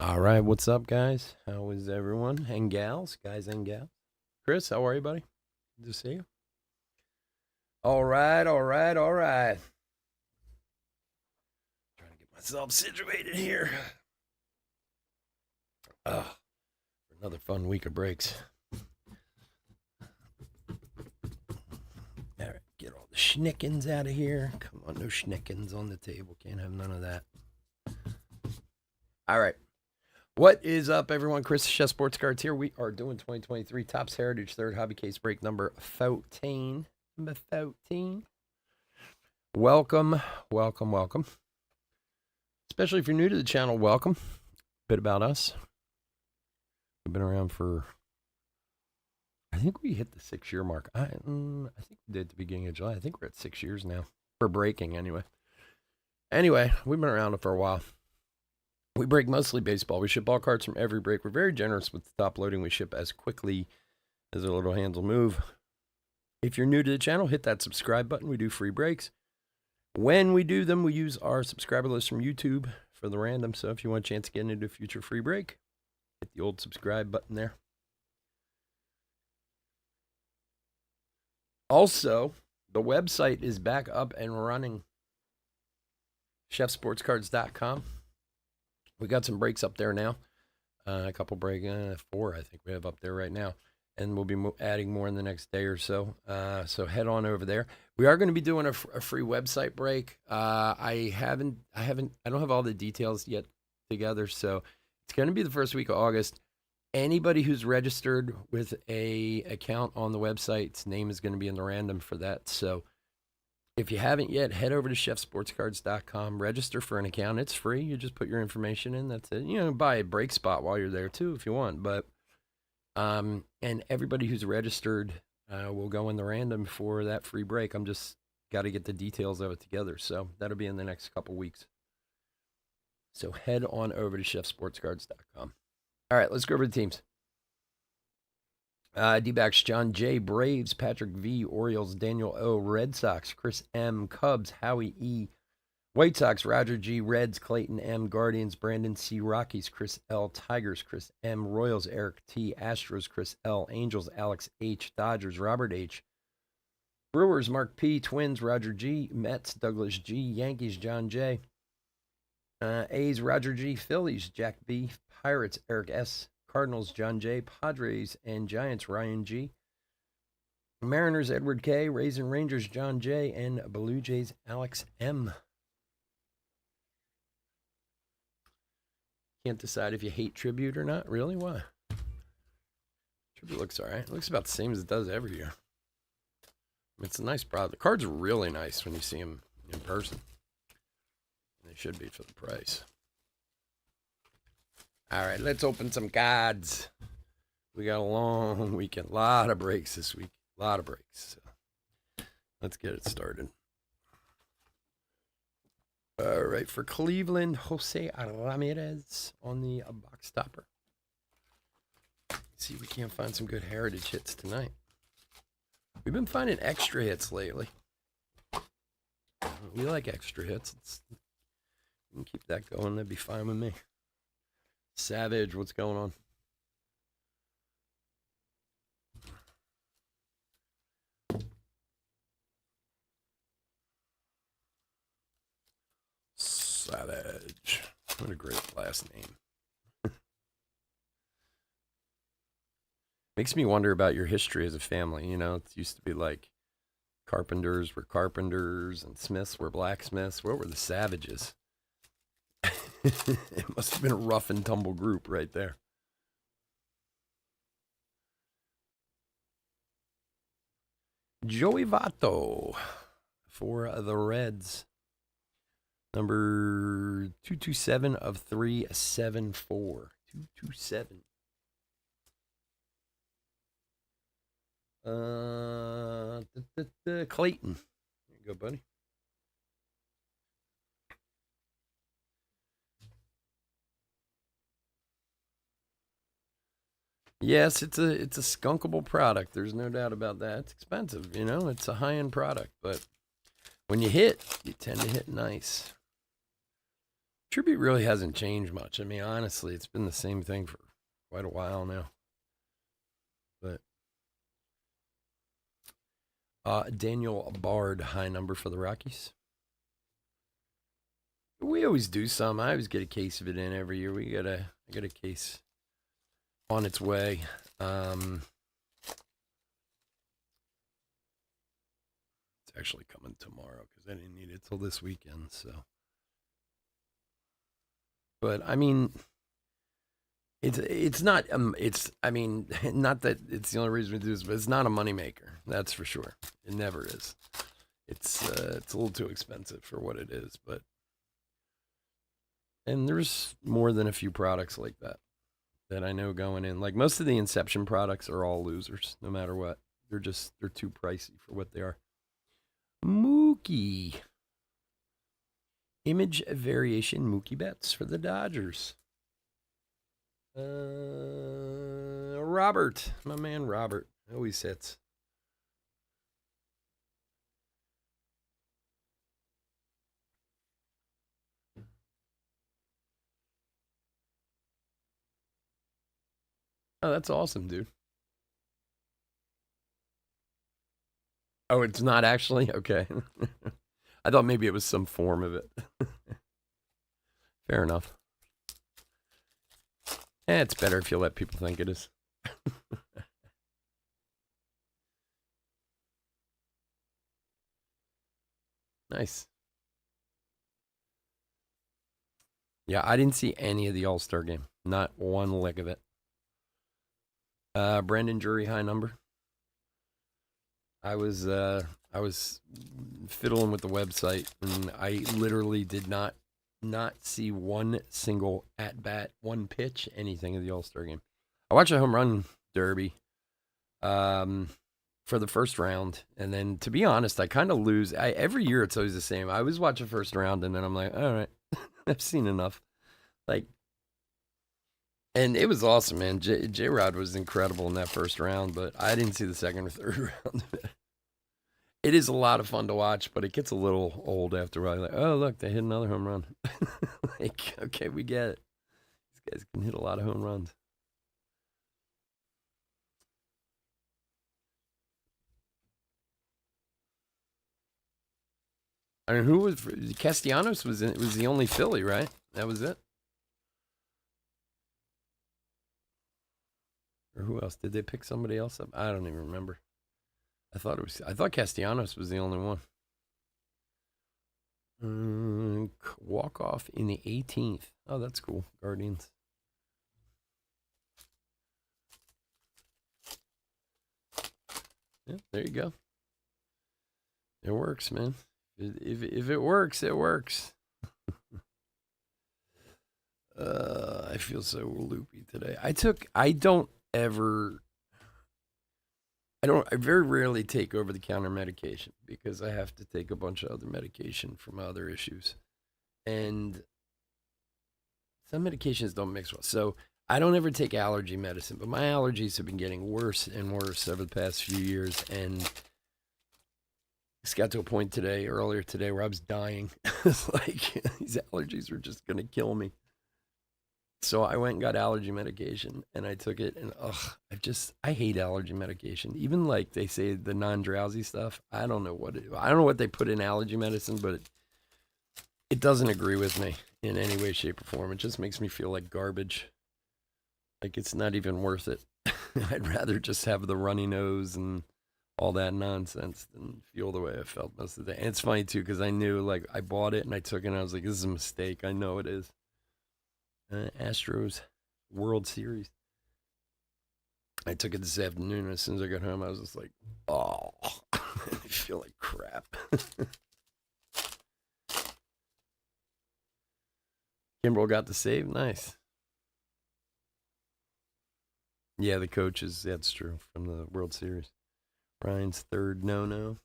All right, what's up, guys? How is everyone? And gals, guys and gals. Chris, how are you, buddy? Good to see you. All right, all right, all right. Trying to get myself situated here. For another fun week of breaks. All right, get all the schnickens out of here. Come on, no schnickens on the table. Can't have none of that. All right. What is up, everyone? Chris, Chef Sports Cards here. We are doing 2023 Topps Heritage Third Hobby Case break number 14. Number 14. Welcome, welcome, welcome. Especially if you're new to the channel, welcome. A bit about us. We've been around for, I think we hit the 6-year mark. I think we did at the beginning of July. I think we're at 6 years now. For breaking, anyway. Anyway, we've been around for a while. We break mostly baseball. We ship all cards from every break. We're very generous with the top loading. We ship as quickly as our little hands will move. If you're new to the channel, hit that subscribe button. We do free breaks. When we do them, we use our subscriber list from YouTube for the random. So if you want a chance to get into a future free break, hit the old subscribe button there. Also, the website is back up and running. ChefSportsCards.com. We got some breaks up there now. A couple break, 4 I think we have up there right now. And we'll be adding more in the next day or so. So head on over there. We are going to be doing a free website break. I don't have all the details yet together. So it's going to be the first week of August. Anybody who's registered with a account on the website's name is going to be in the random for that. So if you haven't yet, head over to chefsportscards.com, register for an account. It's free. You just put your information in. That's it. You know, buy a break spot while you're there too if you want. But and everybody who's registered will go in the random for that free break. I'm just got to get the details of it together. So that'll be in the next couple weeks. So head on over to chefsportscards.com. All right, let's go over the teams. D-backs, John J. Braves, Patrick V. Orioles, Daniel O. Red Sox, Chris M. Cubs, Howie E. White Sox, Roger G. Reds, Clayton M. Guardians, Brandon C. Rockies, Chris L. Tigers, Chris M. Royals, Eric T. Astros, Chris L. Angels, Alex H. Dodgers, Robert H. Brewers, Mark P. Twins, Roger G. Mets, Douglas G. Yankees, John J. A's, Roger G. Phillies, Jack B. Pirates, Eric S. Cardinals, John J. Padres and Giants, Ryan G. Mariners, Edward K. Rays and Rangers, John J. And Blue Jays, Alex M. Can't decide if you hate Tribute or not. Really? Why? Tribute looks all right. It looks about the same as it does every year. It's a nice product. The cards are really nice when you see them in person. They should be for the price. All right, let's open some cards. We got a long weekend. A lot of breaks this week. A lot of breaks. So let's get it started. All right, for Cleveland, Jose Ramirez on the box topper. Let's see if we can't find some good heritage hits tonight. We've been finding extra hits lately. We like extra hits. We can keep that going. That'd be fine with me. Savage, what's going on? Savage. What a great last name. Makes me wonder about your history as a family. You know, it used to be like carpenters were carpenters and smiths were blacksmiths. What were the Savages? It must have been a rough and tumble group right there. Joey Votto for the Reds. Number 227 of 374. 227. Clayton. There you go, buddy. Yes, it's a skunkable product. There's no doubt about that. It's expensive, you know. It's a high-end product, but when you hit, you tend to hit nice. Tribute really hasn't changed much. I mean, honestly, it's been the same thing for quite a while now. But Daniel Bard, high number for the Rockies. We always do some. I always get a case of it in every year. I got a case on its way. It's actually coming tomorrow because I didn't need it till this weekend. So, but I mean, it's not I mean, not that it's the only reason we do this, but it's not a moneymaker. That's for sure. It never is. It's a little too expensive for what it is, but and there's more than a few products like that I know going in. Like most of the Inception products are all losers, no matter what. They're too pricey for what they are. Mookie. Image variation Mookie Betts for the Dodgers. Robert, my man Robert, always hits. Oh, that's awesome, dude. Oh, it's not actually? Okay. I thought maybe it was some form of it. Fair enough. It's better if you let people think it is. Nice. Yeah, I didn't see any of the All-Star game. Not one lick of it. Brandon Drury, high number. I was fiddling with the website and I literally did not see one single at bat, one pitch, anything of the All-Star game. I watched a home run derby for the first round, and then to be honest, I kind of lose. Every year it's always the same. I always watch the first round, and then I'm like, all right, I've seen enough. Like, and it was awesome, man. J Rod was incredible in that first round, but I didn't see the second or third round. It is a lot of fun to watch, but it gets a little old after a while. Like, oh, look, they hit another home run. Like, okay, we get it. These guys can hit a lot of home runs. I mean, who was Castellanos was the only Philly, right? That was it. Or who else? Did they pick somebody else up? I don't even remember. I thought Castellanos was the only one. Walk off in the 18th. Oh, that's cool. Guardians. Yeah, there you go. It works, man. If it works, it works. I feel so loopy today. I very rarely take over the counter medication because I have to take a bunch of other medication for my other issues. And some medications don't mix well. So I don't ever take allergy medicine, but my allergies have been getting worse and worse over the past few years. And it's got to a point earlier today, where I was dying. It's like these allergies are just going to kill me. So I went and got allergy medication and I took it and I hate allergy medication. Even like they say the non-drowsy stuff. I don't know what they put in allergy medicine, but it doesn't agree with me in any way, shape, or form. It just makes me feel like garbage. Like it's not even worth it. I'd rather just have the runny nose and all that nonsense than feel the way I felt most of the day. And it's funny too, because I knew, like, I bought it and I took it and I was like, this is a mistake. I know it is. Astros World Series. I took it this afternoon, and as soon as I got home, I was just like, oh, I feel like crap. Kimbrel got the save. Nice. Yeah, the coaches, that's true, from the World Series. Ryan's third no-no.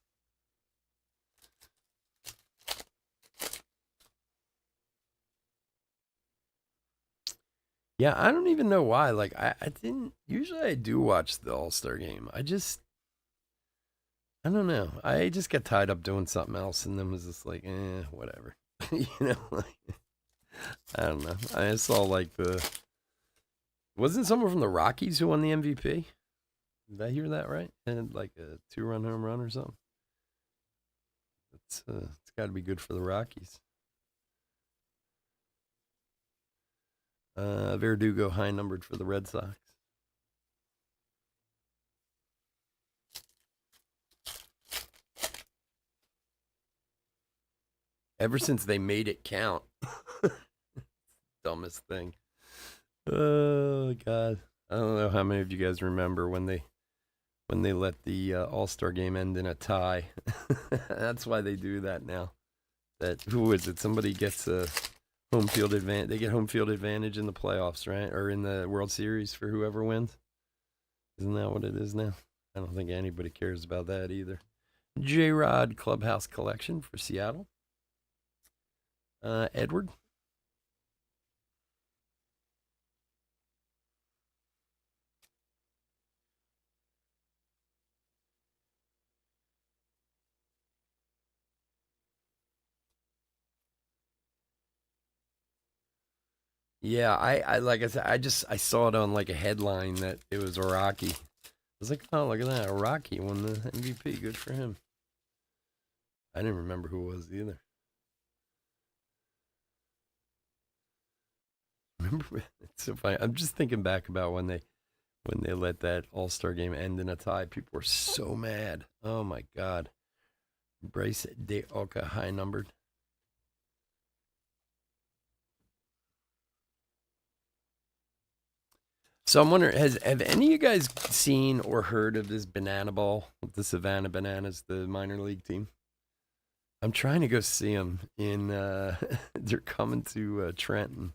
Yeah, I don't even know why. Like, I didn't. Usually I do watch the All-Star game. I don't know. I just got tied up doing something else and then was just like, whatever. Like, I don't know. I saw like wasn't someone from the Rockies who won the MVP? Did I hear that right? And like a 2-run home run or something. It's got to be good for the Rockies. Verdugo high numbered for the Red Sox. Ever since they made it count. Dumbest thing. Oh God. I don't know how many of you guys remember when they let the All-Star game end in a tie. That's why they do that now. Who is it? Somebody gets a home field advantage. They get home field advantage in the playoffs, right? Or in the World Series for whoever wins. Isn't that what it is now? I don't think anybody cares about that either. J-Rod Clubhouse Collection for Seattle. Edward. Yeah, I like I said, I saw it on like a headline that it was a Rocky. I was like, oh, look at that, a Rocky won the MVP. Good for him. I didn't remember who it was either. Remember, it's so funny. I'm just thinking back about when they let that All-Star game end in a tie. People were so mad. Oh my God. Bryce De Oka high numbered. So I'm wondering, have any of you guys seen or heard of this Banana Ball with the Savannah Bananas, the minor league team? I'm trying to go see them in. They're coming to Trenton.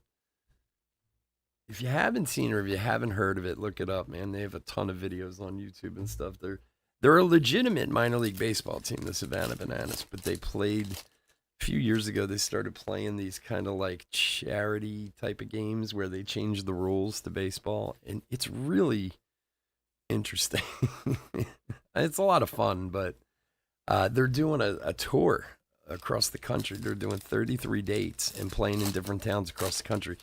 If you haven't seen or if you haven't heard of it, look it up, man. They have a ton of videos on YouTube and stuff. They're a legitimate minor league baseball team, the Savannah Bananas, but they played a few years ago. They started playing these kind of like charity type of games where they changed the rules to baseball, and it's really interesting. It's a lot of fun, but they're doing a tour across the country. They're doing 33 dates and playing in different towns across the country.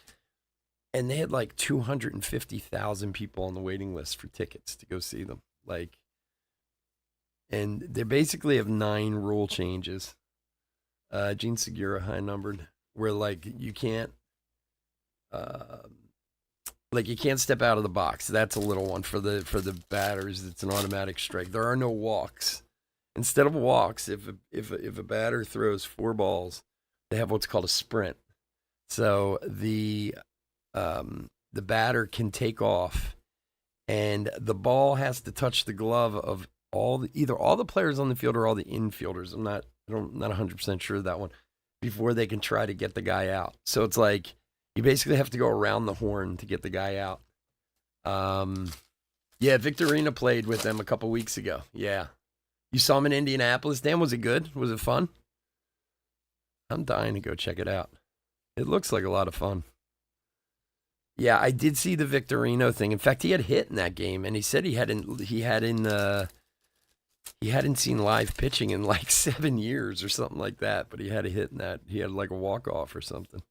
And they had like 250,000 people on the waiting list for tickets to go see them. Like, and they basically have 9 rule changes. Gene Segura high numbered, where like you can't step out of the box. That's a little one for the batters. It's an automatic strike. There are no walks. Instead of walks, if a batter throws 4 balls, they have what's called a sprint. So the batter can take off, and the ball has to touch the glove of either all the players on the field or all the infielders. I'm not 100% sure of that one, before they can try to get the guy out. So it's like you basically have to go around the horn to get the guy out. Yeah, Victorino played with them a couple weeks ago. Yeah. You saw him in Indianapolis. Dan, was it good? Was it fun? I'm dying to go check it out. It looks like a lot of fun. Yeah, I did see the Victorino thing. In fact, he had hit in that game, and he said he hadn't seen live pitching in like 7 years or something like that. But he had a hit in that. He had like a walk off or something.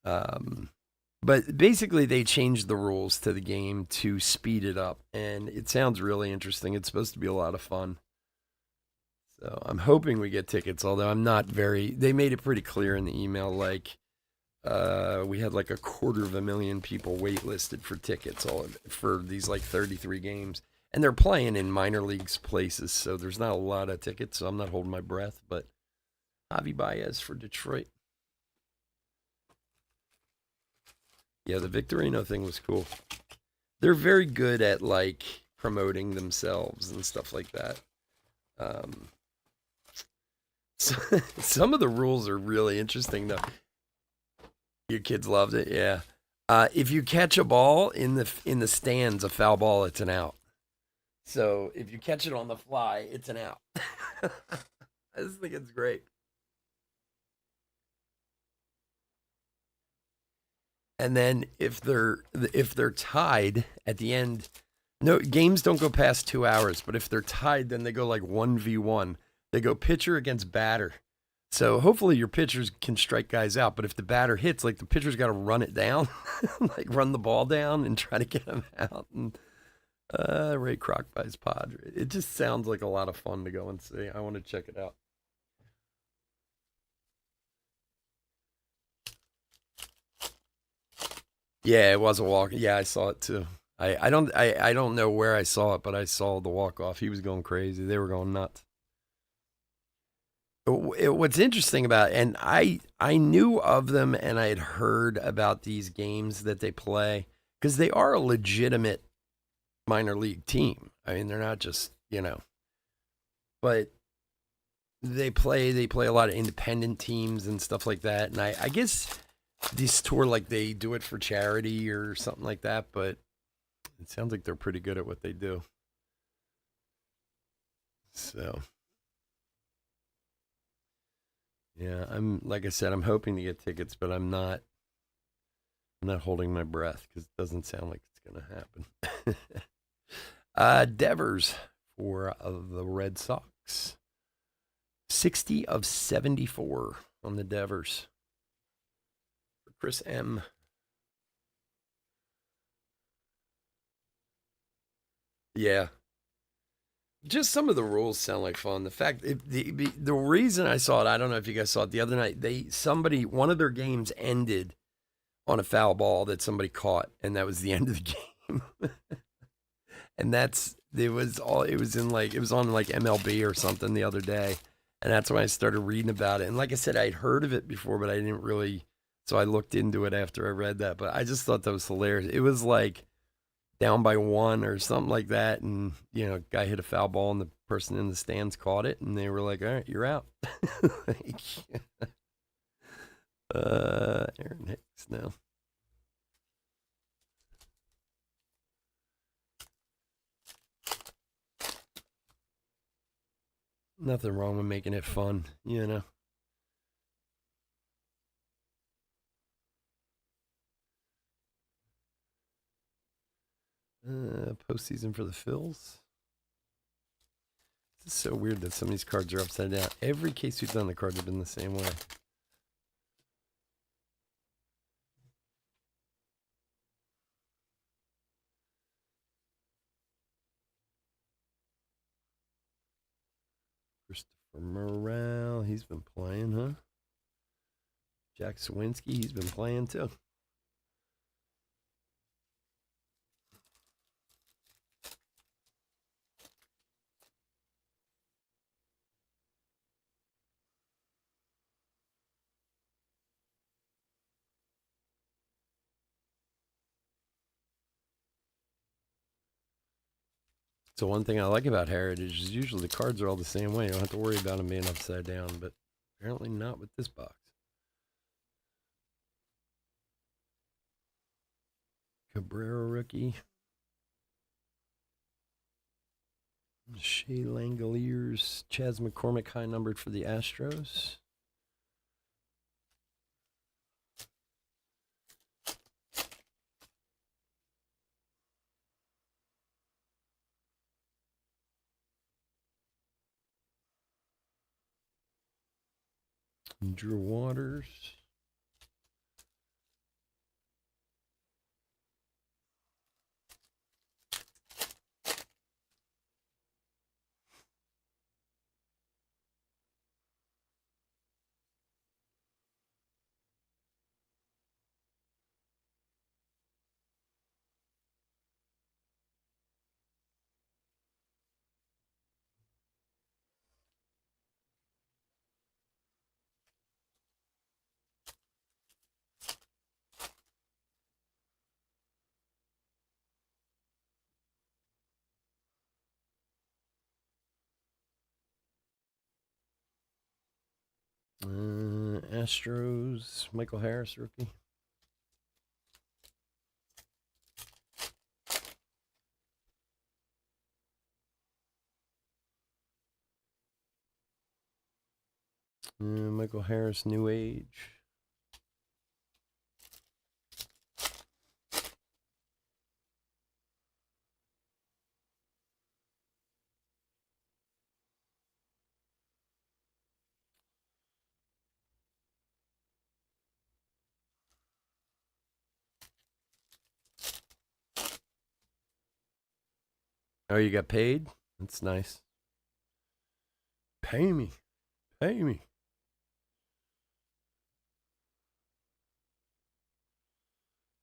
But basically, they changed the rules to the game to speed it up, and it sounds really interesting. It's supposed to be a lot of fun. So I'm hoping we get tickets. Although I'm not very. They made it pretty clear in the email, like. We had like 250,000 people waitlisted for tickets for these like 33 games, and they're playing in minor leagues places, so there's not a lot of tickets. So I'm not holding my breath. But Javi Baez for Detroit. Yeah, the Victorino thing was cool. They're very good at like promoting themselves and stuff like that. So, some of the rules are really interesting though. Your kids loved it, yeah. If you catch a ball in the stands, a foul ball, it's an out. So if you catch it on the fly, it's an out. I just think it's great. And then if they're tied at the end, no games don't go past 2 hours. But if they're tied, then they go like 1v1. They go pitcher against batter. So hopefully your pitchers can strike guys out. But if the batter hits, like the pitcher's got to run it down, like run the ball down and try to get him out. And Ray Kroc buys Padres. It just sounds like a lot of fun to go and see. I want to check it out. Yeah, it was a walk. Yeah, I saw it too. I don't know where I saw it, but I saw the walk off. He was going crazy. They were going nuts. What's interesting about it, and I knew of them and I had heard about these games that they play because they are a legitimate minor league team. I mean, they're not just, but they play a lot of independent teams and stuff like that. And I guess this tour, like, they do it for charity or something like that, but it sounds like they're pretty good at what they do. So yeah, I'm, like I said, I'm hoping to get tickets, but I'm not holding my breath because it doesn't sound like it's gonna happen. Devers for the Red Sox. 60 of 74 on the Devers. For Chris M. Yeah. Just some of the rules sound like fun. The fact, the reason I saw it, I don't know if you guys saw it the other night. One of their games ended on a foul ball that somebody caught, and that was the end of the game. And it was on like MLB or something the other day, and that's when I started reading about it. And like I said, I'd heard of it before, but I didn't really. So I looked into it after I read that. But I just thought that was hilarious. It was like down by one or something like that, and guy hit a foul ball, and the person in the stands caught it, and they were like, "All right, you're out." Like, Aaron Hicks now. Nothing wrong with making it fun. Postseason for the Phils. It's so weird that some of these cards are upside down. Every case we've done, the cards have been the same way. Christopher Morale, he's been playing, huh? Jack Swinsky, he's been playing too. So one thing I like about Heritage is usually the cards are all the same way. You don't have to worry about them being upside down, but apparently not with this box. Cabrera rookie. Shea Langoliers. Chas McCormick high numbered for the Astros. Drew Waters. Astros, Michael Harris rookie. Michael Harris, New Age. Oh, you got paid? That's nice. Pay me. Pay me.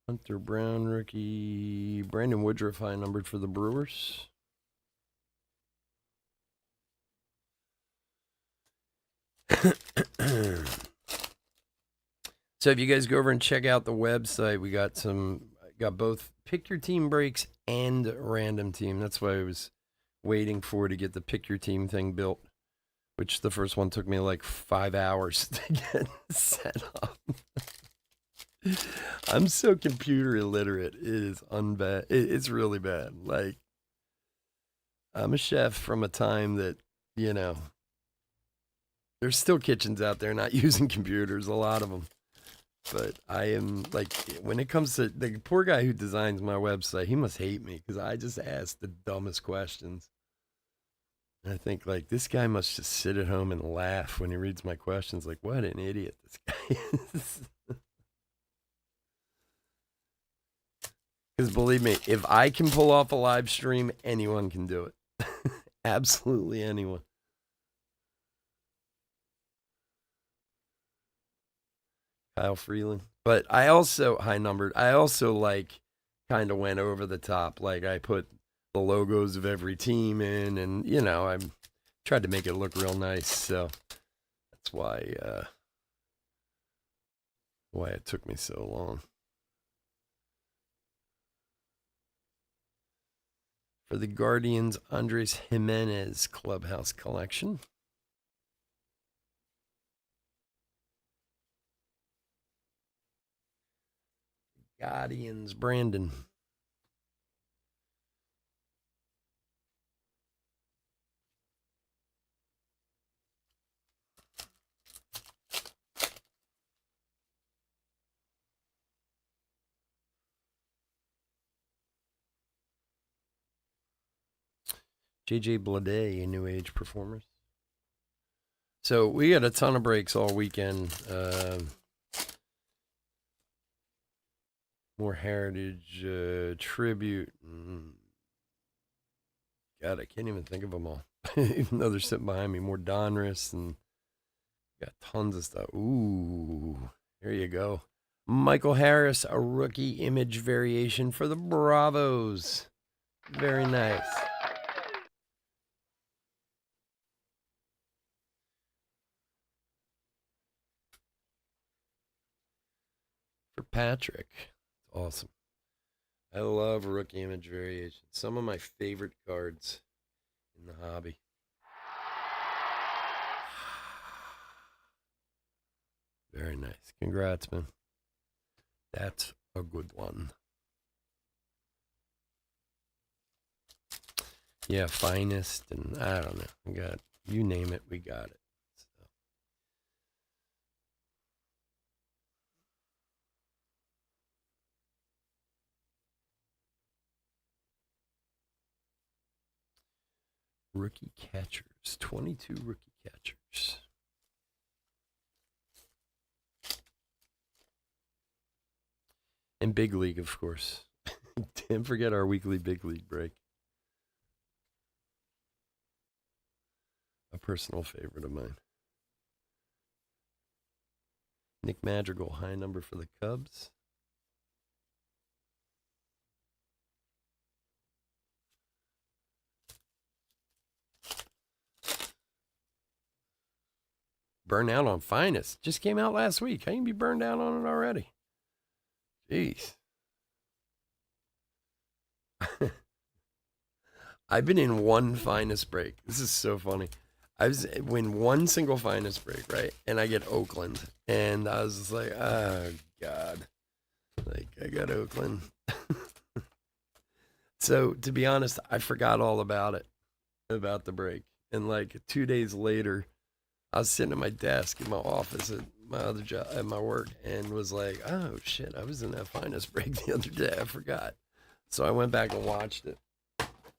Hunter Brown, rookie. Brandon Woodruff, high numbered for the Brewers. So if you guys go over and check out the website, we got both pick your team breaks and random team. That's why I was waiting to get the pick your team thing built, which the first one took me like 5 hours to get set up. I'm so computer illiterate. It is it's really bad. Like, I'm a chef from a time that, there's still kitchens out there not using computers, a lot of them. But I am, like, when it comes to the poor guy who designs my website, he must hate me because I just ask the dumbest questions. And I think, like, this guy must just sit at home and laugh when he reads my questions. Like, what an idiot this guy is. Because believe me, if I can pull off a live stream, anyone can do it. Absolutely anyone. Kyle Freeland. But I also, high numbered, I also like kind of went over the top. Like, I put the logos of every team in, and, I tried to make it look real nice. So that's why it took me so long. For the Guardians, Andres Jimenez Clubhouse Collection. Guardians, Brandon. JJ Bleday, New Age Performers. So we got a ton of breaks all weekend. More Heritage, Tribute. God, I can't even think of them all. Even though they're sitting behind me. More Donruss, and got tons of stuff. Ooh, there you go. Michael Harris, a rookie image variation for the Bravos. Very nice. For Patrick. Awesome. I love rookie image variation. Some of my favorite cards in the hobby. Very nice. Congrats, man. That's a good one. Yeah, Finest, and I don't know. We got, you name it, we got it. So. Rookie catchers. 22 rookie catchers. And Big League, of course. Didn't forget our weekly Big League break. A personal favorite of mine. Nick Madrigal, high number for the Cubs. Burn out on Finest. Just came out last week. How can you be burned out on it already? Jeez. I've been in one Finest break. This is so funny. I was in one single Finest break, right? And I get Oakland. And I was just like, oh, God. Like, I got Oakland. So, to be honest, I forgot all about it, about the break. And like 2 days later, I was sitting at my desk in my office at my other job, at my work, and was like, oh, shit, I was in that Finest break the other day. I forgot. So I went back and watched it.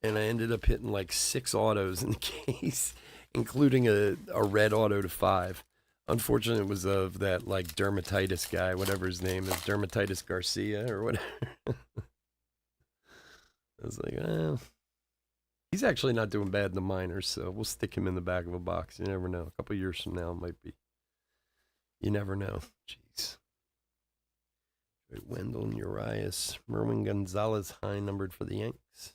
And I ended up hitting like 6 autos in the case, including a red auto to 5. Unfortunately, it was of that like dermatitis guy, whatever his name is, Dermatitis Garcia or whatever. I was like, oh. He's actually not doing bad in the minors, so we'll stick him in the back of a box. You never know. A couple years from now, it might be. You never know. Jeez. Wendell Urias, Merwin Gonzalez, high numbered for the Yanks.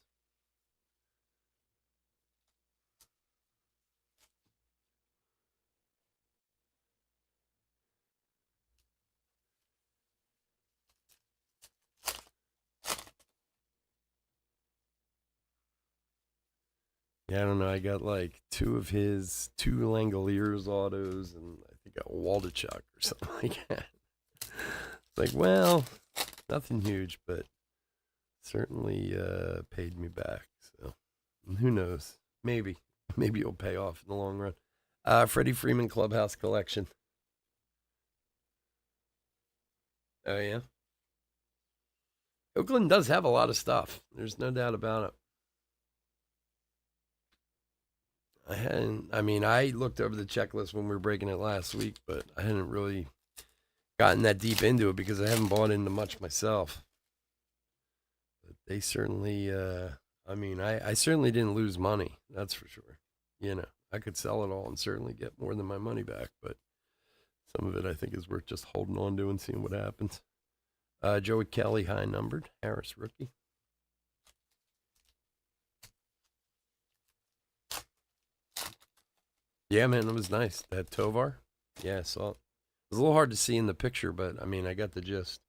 Yeah, I don't know. I got like two Langoliers autos, and I think a Waldichuk or something like that. It's like, well, nothing huge, but certainly paid me back. So who knows? Maybe it'll pay off in the long run. Freddie Freeman Clubhouse Collection. Oh yeah, Oakland does have a lot of stuff. There's no doubt about it. I looked over the checklist when we were breaking it last week, but I hadn't really gotten that deep into it because I haven't bought into much myself. But they certainly, I certainly didn't lose money. That's for sure. I could sell it all and certainly get more than my money back, but some of it I think is worth just holding on to and seeing what happens. Joey Kelly, high numbered. Harris, rookie. Yeah, man, it was nice. That Tovar. Yeah, I saw it. It was a little hard to see in the picture, but I got the gist.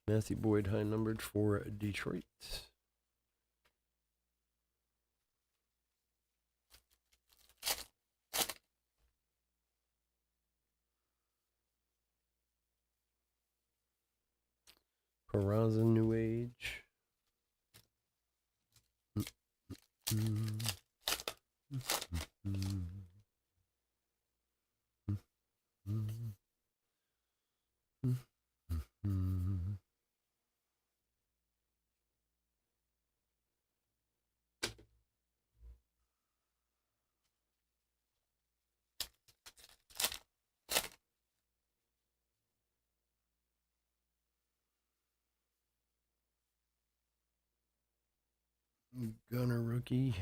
Matthew Boyd, high numbered for Detroit. Peraza, New Age. Gunner rookie.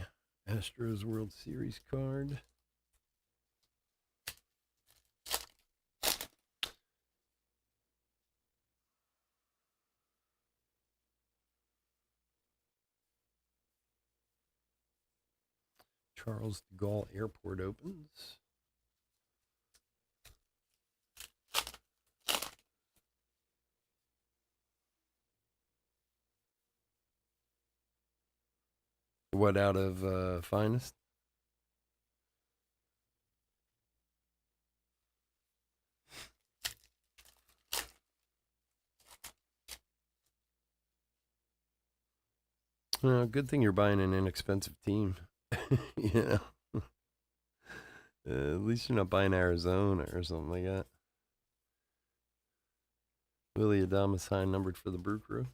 Astros World Series card. Charles de Gaulle Airport opens. What out of Finest? Good thing you're buying an inexpensive team. At least you're not buying Arizona or something like that. Willie Adames, high numbered for the Brew Crew.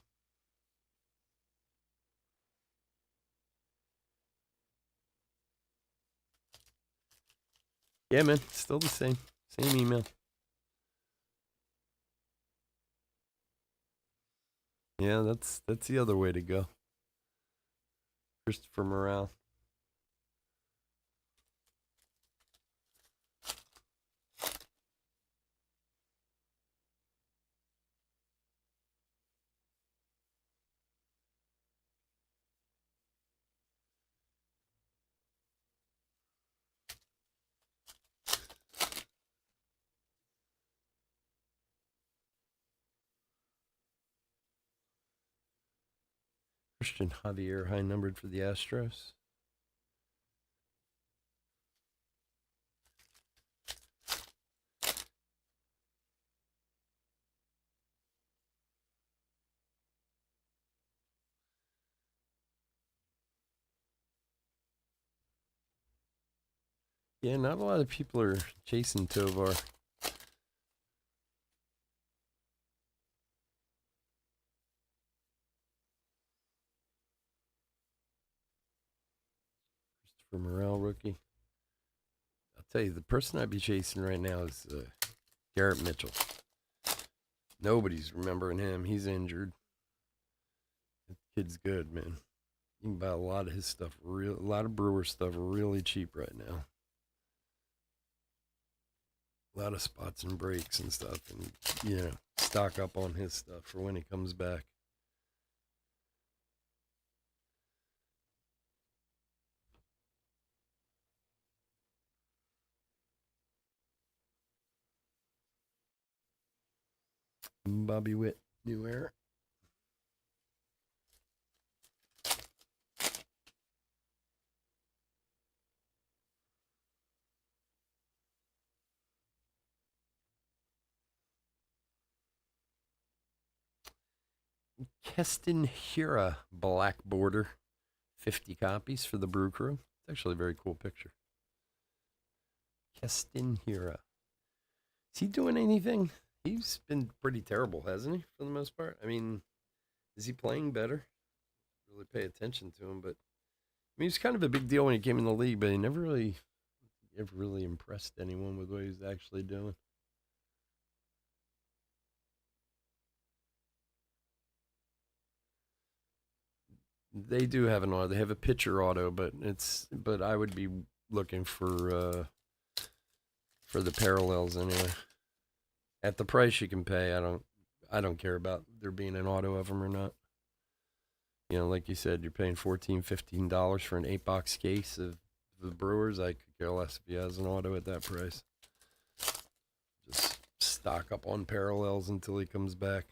Yeah, man, still the same email. Yeah, that's the other way to go. Christopher Morale. Christian Javier, high numbered for the Astros. Yeah, not a lot of people are chasing Tovar. Christopher Morel, rookie. I'll tell you, the person I'd be chasing right now is Garrett Mitchell. Nobody's remembering him. He's injured. That kid's good, man. You can buy a lot of his stuff, a lot of Brewer stuff, really cheap right now. A lot of spots and breaks and stuff, and stock up on his stuff for when he comes back. Bobby Witt, New Era. Keston Hira, black border, 50 copies for the Brew Crew. It's actually a very cool picture. Keston Hira. Is he doing anything? He's been pretty terrible, hasn't he, for the most part? I mean, is he playing better? Really pay attention to him, but I mean, he's kind of a big deal when he came in the league, but he never really impressed anyone with what he was actually doing. They do have an auto. They have a pitcher auto, but I would be looking for the parallels anyway. At the price you can pay, I don't care about there being an auto of them or not. Like you said, you're paying $14, $15 for an 8-box case of the Brewers. I could care less if he has an auto at that price. Just stock up on parallels until he comes back.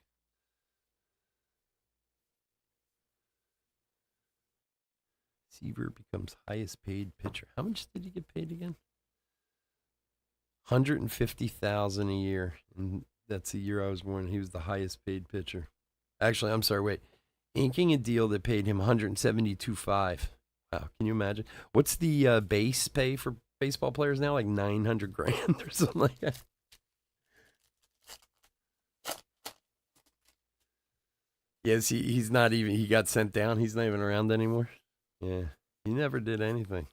Seaver becomes highest paid pitcher. How much did he get paid again? $150,000 a year, and that's the year I was born. He was the highest paid pitcher. Actually, I'm sorry. Wait, inking a deal that paid him $172,500. Wow, can you imagine? What's the base pay for baseball players now? Like $900,000 or something like that. Yes, he's not even. He got sent down. He's not even around anymore. Yeah, he never did anything.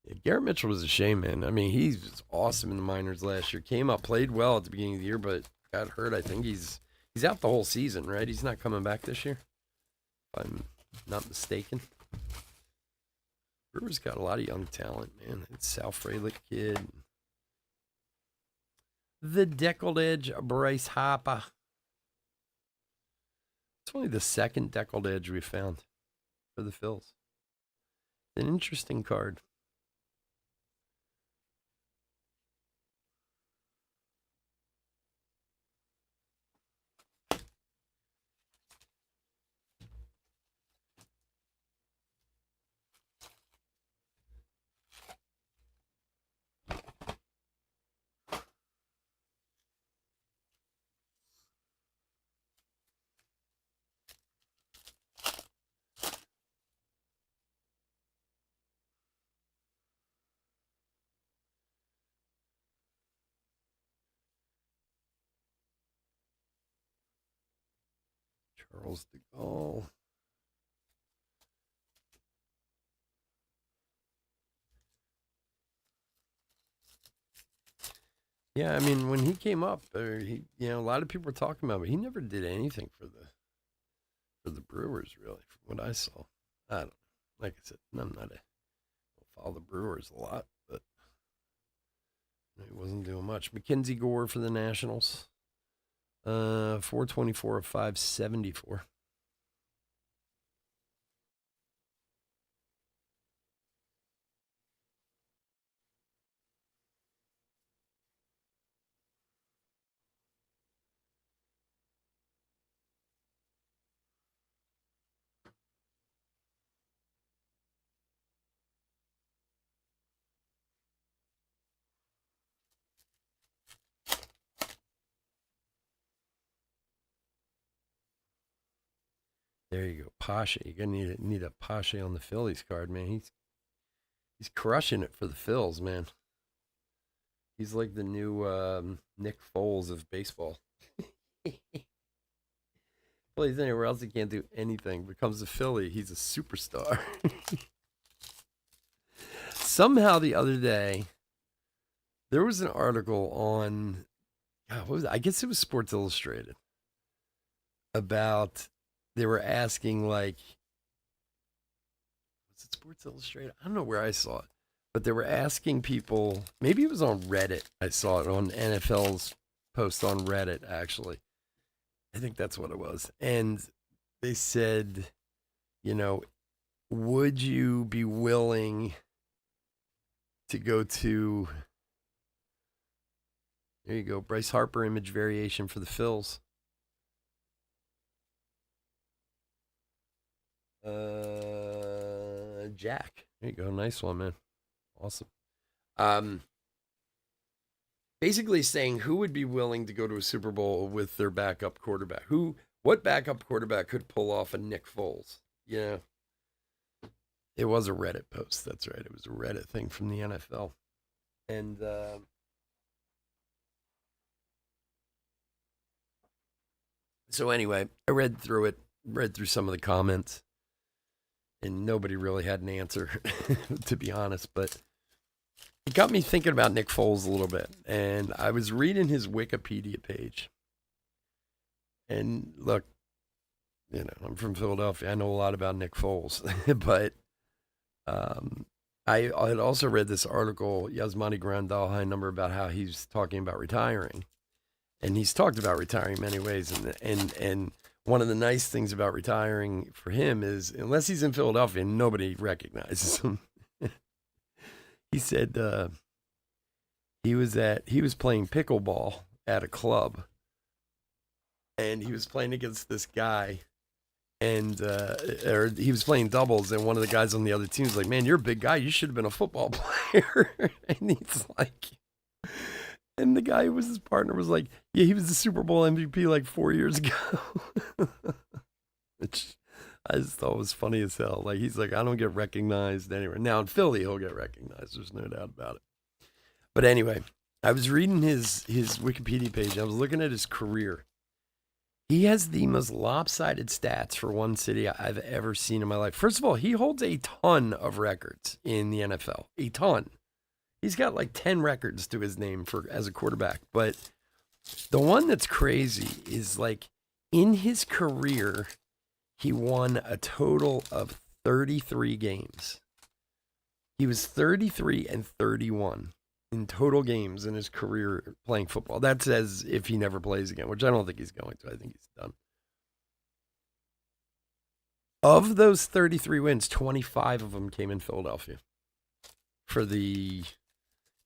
Yeah, Garrett Mitchell was a shame, man. I mean, he was awesome in the minors last year. Came up, played well at the beginning of the year, but got hurt. I think he's out the whole season, right? He's not coming back this year, if I'm not mistaken. Brewers got a lot of young talent, man. It's Sal Frelick kid. The deckled edge, Bryce Harper. It's only the second deckled edge we found for the Phils. An interesting card. Charles de Gaulle. Yeah, I mean, when he came up, a lot of people were talking about it, but he never did anything for the Brewers, really, from what I saw. I don't, like I said, I'm not follow the Brewers a lot, but he wasn't doing much. Mackenzie Gore for the Nationals, 424 of 574. There you go, Pasha. You're gonna need a Pasha on the Phillies card, man. He's crushing it for the Phils, man. He's like the new Nick Foles of baseball. Plays anywhere else, he can't do anything. Becomes a Philly, he's a superstar. Somehow the other day, there was an article on, God, what was it? I guess it was Sports Illustrated, about, they were asking, like, was it Sports Illustrated? I don't know where I saw it, but they were asking people, maybe it was on Reddit. I saw it on NFL's post on Reddit, actually. I think that's what it was. And they said, you know, would you be willing to go to, there you go, Bryce Harper image variation for the Phils. Jack. There you go. Nice one, man. Awesome. Basically saying who would be willing to go to a Super Bowl with their backup quarterback? What backup quarterback could pull off a Nick Foles? You know, it was a Reddit post. That's right. It was a Reddit thing from the NFL. And so anyway, I read through some of the comments, and nobody really had an answer, to be honest. But it got me thinking about Nick Foles a little bit. And I was reading his Wikipedia page. And look, you know, I'm from Philadelphia. I know a lot about Nick Foles. But I had also read this article, Yasmani Grandal, high number, about how he's talking about retiring. And he's talked about retiring in many ways. And one of the nice things about retiring for him is, unless he's in Philadelphia, nobody recognizes him. He said he was playing pickleball at a club, and he was playing against this guy, and or he was playing doubles, and one of the guys on the other team was like, "Man, you're a big guy. You should have been a football player." And he's like, and the guy who was his partner was like, "Yeah, he was the Super Bowl MVP like 4 years ago." Which I just thought was funny as hell. Like, he's like, I don't get recognized anywhere. Now in Philly, he'll get recognized. There's no doubt about it. But anyway, I was reading his Wikipedia page. I was looking at his career. He has the most lopsided stats for one city I've ever seen in my life. First of all, he holds a ton of records in the NFL. A ton. He's got like 10 records to his name as a quarterback. But the one that's crazy is, like, in his career, he won a total of 33 games. He was 33-31 in total games in his career playing football. That's as if he never plays again, which I don't think he's going to. I think he's done. Of those 33 wins, 25 of them came in Philadelphia for the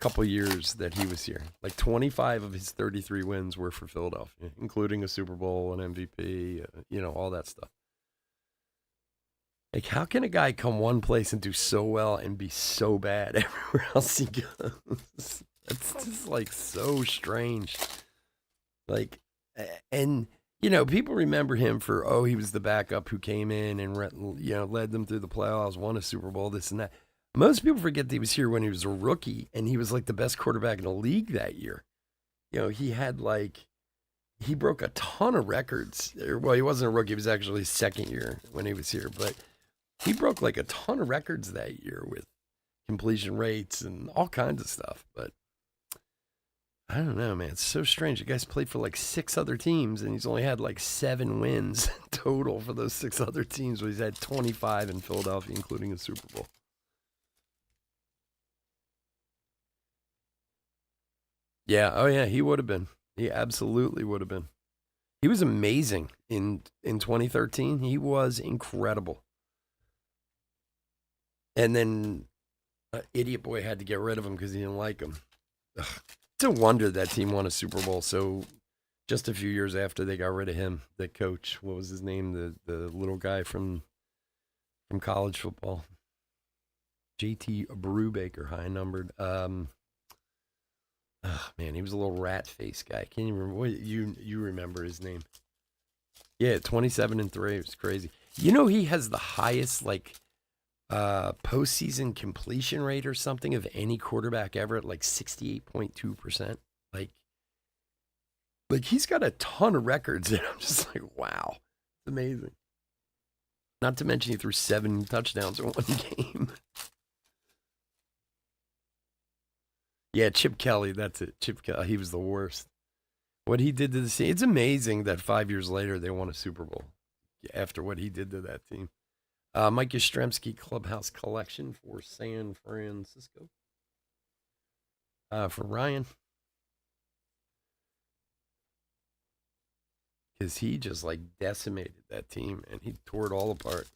couple years that he was here. Like, 25 of his 33 wins were for Philadelphia, including a Super Bowl, an MVP, all that stuff. Like, how can a guy come one place and do so well and be so bad everywhere else he goes? That's just, like, so strange. Like, and, people remember him for, he was the backup who came in and, led them through the playoffs, won a Super Bowl, this and that. Most people forget that he was here when he was a rookie, and he was, like, the best quarterback in the league that year. He had, like, he broke a ton of records. Well, he wasn't a rookie. He was actually his second year when he was here, but he broke like a ton of records that year with completion rates and all kinds of stuff. But I don't know, man. It's so strange. The guy's played for like 6 other teams, and he's only had like 7 wins total for those 6 other teams. But he's had 25 in Philadelphia, including a Super Bowl. Yeah. Oh, yeah. He would have been. He absolutely would have been. He was amazing in 2013. He was incredible. And then Idiot Boy had to get rid of him because he didn't like him. Ugh. It's a wonder that team won a Super Bowl. So just a few years after they got rid of him, the coach, what was his name? The little guy from college football. JT Brubaker, high numbered. Man, he was a little rat face guy. Can't even remember. You remember his name? Yeah, 27-3. It was crazy. You know, he has the highest postseason completion rate or something of any quarterback ever at like 68.2%. Like he's got a ton of records, and I'm just like, wow, it's amazing. Not to mention he threw 7 touchdowns in one game. Yeah, Chip Kelly, that's it. Chip Kelly, he was the worst. What he did to the team, it's amazing that 5 years later they won a Super Bowl after what he did to that team. Mike Yastrzemski Clubhouse Collection for San Francisco. For Ryan. Because he just like decimated that team and he tore it all apart.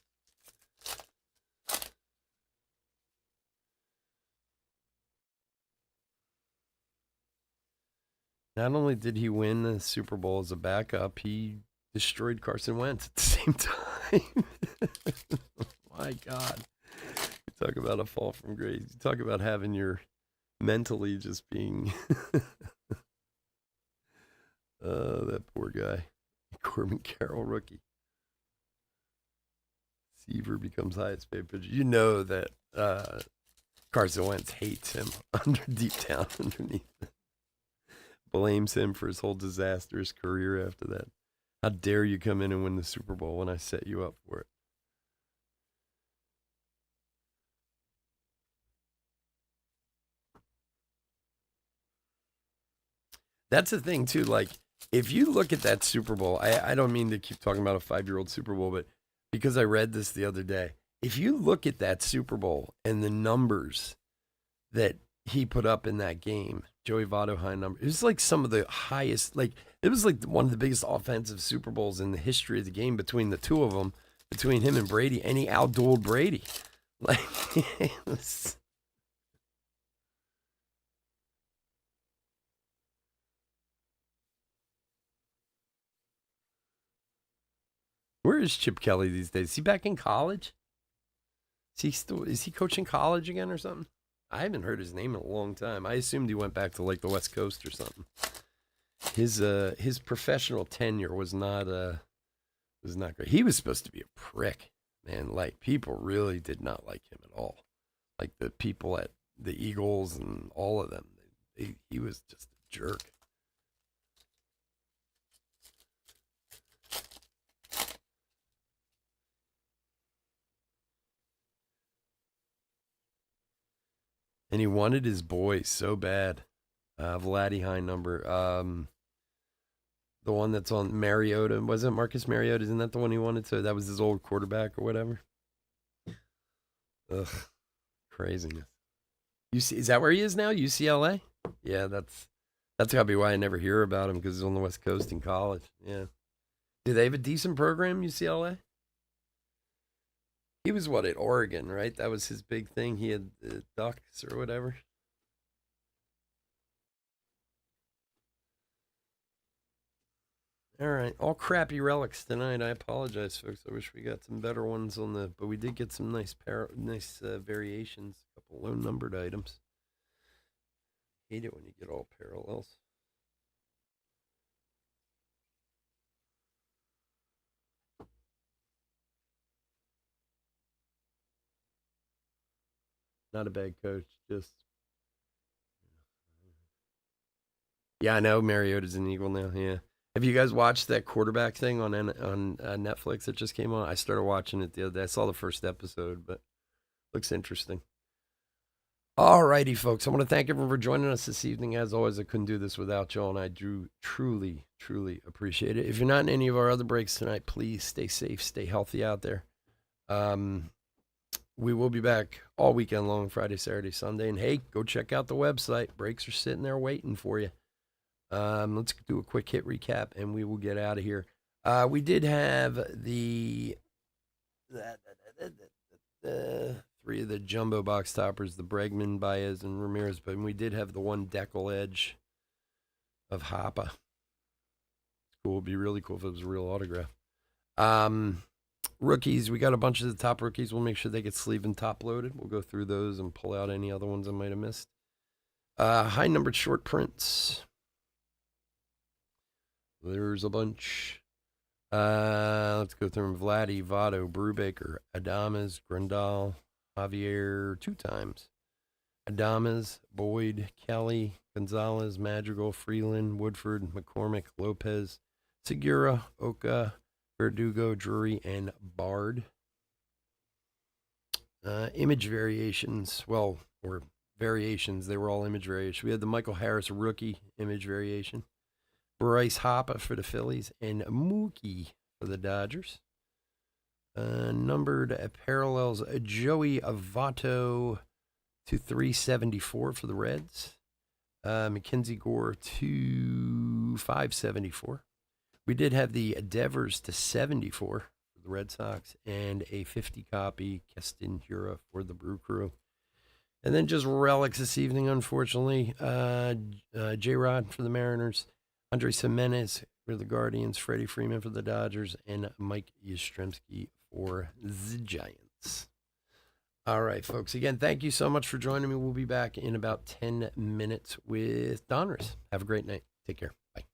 Not only did he win the Super Bowl as a backup, he destroyed Carson Wentz at the same time. My God. You talk about a fall from grace. You talk about having your mentally just being that poor guy. Corbin Carroll rookie. Seaver becomes highest paid pitcher. You know that Carson Wentz hates him deep down underneath. Blames him for his whole disastrous career after that. How dare you come in and win the Super Bowl when I set you up for it? That's the thing, too. Like, if you look at that Super Bowl, I don't mean to keep talking about a 5-year-old Super Bowl, but because I read this the other day, if you look at that Super Bowl and the numbers that he put up in that game, Joey Votto high number, it was like some of the highest, like, it was like one of the biggest offensive Super Bowls in the history of the game between the two of them, between him and Brady, and he outdueled Brady. Like, it was... Where is Chip Kelly these days? Is he back in college? Is he coaching college again or something? I haven't heard his name in a long time. I assumed he went back to like the West Coast or something. His professional tenure was not great. He was supposed to be a prick, man. Like people really did not like him at all. Like the people at the Eagles and all of them. He was just a jerk. And he wanted his boy so bad. Vladdy high number. The one that's on Mariota. Wasn't Marcus Mariota? Isn't that the one he wanted to? That was his old quarterback or whatever. Ugh. Craziness. Is that where he is now? UCLA? Yeah, that's gotta be why I never hear about him because he's on the West Coast in college. Yeah. Do they have a decent program, UCLA? He was what, at Oregon, right? That was his big thing. He had the Ducks or whatever. All right, all crappy relics tonight. I apologize, folks. I wish we got some better ones on but we did get some nice variations. A couple low numbered items. Hate it when you get all parallels. Not a bad coach, just yeah. I know Mariota's an Eagle now. Yeah. Have you guys watched that quarterback thing on Netflix that just came on? I started watching it the other day. I saw the first episode, but looks interesting. All righty, folks. I want to thank everyone for joining us this evening. As always, I couldn't do this without y'all, and I do truly, truly appreciate it. If you're not in any of our other breaks tonight, please stay safe, stay healthy out there. We will be back all weekend long, Friday, Saturday, Sunday. And hey, go check out the website. Breaks are sitting there waiting for you. Let's do a quick hit recap, and we will get out of here. We did have the 3 of the jumbo box toppers, the Bregman, Baez, and Ramirez, but we did have the 1 decal edge of Hapa. Cool. It'd be really cool if it was a real autograph. Rookies, we got a bunch of the top rookies. We'll make sure they get sleeve and top loaded. We'll go through those and pull out any other ones I might have missed. High numbered short prints. There's a bunch. Let's go through them. Vladdy, Votto, Brubaker, Adames, Grandal, Javier 2 times. Adames, Boyd, Kelly, Gonzalez, Madrigal, Freeland, Woodford, McCormick, Lopez, Segura, Oka, Verdugo, Drury, and Bard. Image variations, or variations. They were all image variations. We had the Michael Harris rookie image variation, Bryce Harper for the Phillies, and Mookie for the Dodgers. Numbered parallels, Joey Votto to 374 for the Reds. Mackenzie Gore to 574. We did have the Devers to 74 for the Red Sox, and a 50 copy Keston Hiura for the Brew Crew. And then just relics this evening, unfortunately. J-Rod for the Mariners, Andres Jimenez for the Guardians, Freddie Freeman for the Dodgers, and Mike Yastrzemski for the Giants. All right, folks. Again, thank you so much for joining me. We'll be back in about 10 minutes with Donruss. Have a great night. Take care. Bye.